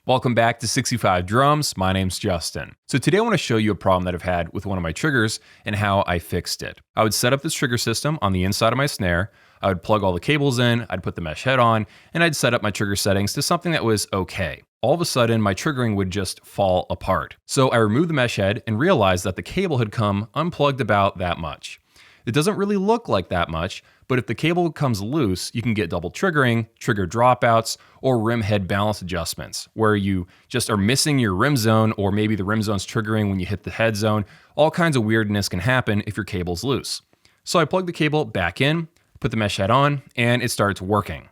Welcome back to 65 Drums. My name's Justin. So today I want to show you a problem that I've had with one of my triggers and how I fixed it. I would set up this trigger system on the inside of my snare. I would plug all the cables in, I'd put the mesh head on, and I'd set up my trigger settings to something that was okay. All of a sudden, my triggering would just fall apart. So I removed the mesh head and realized that the cable had come unplugged about that much. It doesn't really look like that much, but if the cable comes loose, you can get double triggering, trigger dropouts, or rim head balance adjustments, where you just are missing your rim zone, or maybe the rim zone's triggering when you hit the head zone. All kinds of weirdness can happen if your cable's loose. So I plugged the cable back in, put the mesh head on, and it starts working.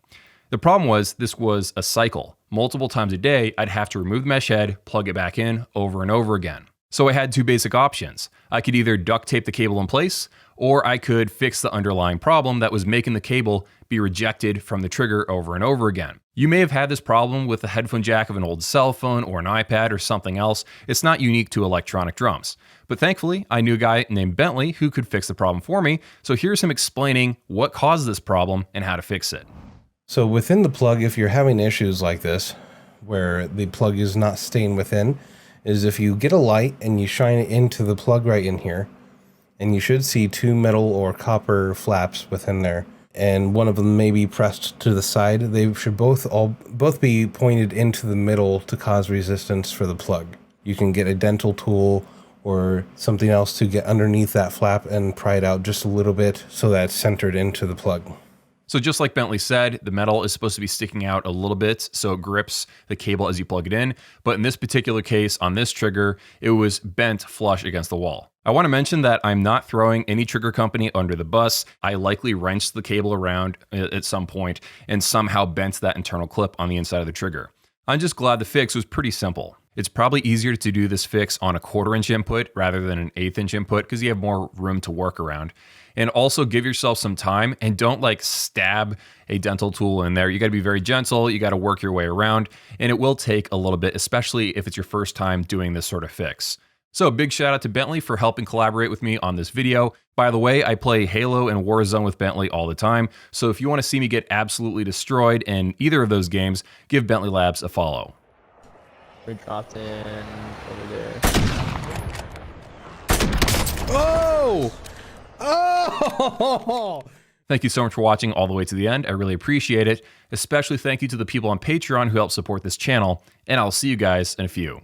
The problem was this was a cycle. Multiple times a day, I'd have to remove the mesh head, plug it back in over and over again. So I had two basic options. I could either duct tape the cable in place, or I could fix the underlying problem that was making the cable be rejected from the trigger over and over again. You may have had this problem with the headphone jack of an old cell phone or an iPad or something else. It's not unique to electronic drums. But thankfully, I knew a guy named Bentley who could fix the problem for me. So here's him explaining what caused this problem and how to fix it. So within the plug, if you're having issues like this, where the plug is not staying within, is if you get a light and you shine it into the plug right in here, and you should see two metal or copper flaps within there, and one of them may be pressed to the side. They should both be pointed into the middle to cause resistance for the plug. You can get a dental tool or something else to get underneath that flap and pry it out just a little bit so that it's centered into the plug. So just like Bentley said, the metal is supposed to be sticking out a little bit so it grips the cable as you plug it in. But in this particular case, on this trigger, it was bent flush against the wall. I want to mention that I'm not throwing any trigger company under the bus. I likely wrenched the cable around at some point and somehow bent that internal clip on the inside of the trigger. I'm just glad the fix was pretty simple. It's probably easier to do this fix on a 1/4 inch input rather than an 1/8 inch input because you have more room to work around. And also give yourself some time and don't like stab a dental tool in there. You got to be very gentle. You got to work your way around, and it will take a little bit, especially if it's your first time doing this sort of fix. So a big shout out to Bentley for helping collaborate with me on this video. By the way, I play Halo and Warzone with Bentley all the time. So if you want to see me get absolutely destroyed in either of those games, give BentleyLabs a follow. We dropped in over there. Oh! Oh! Thank you so much for watching all the way to the end. I really appreciate it. Especially thank you to the people on Patreon who help support this channel. And I'll see you guys in a few.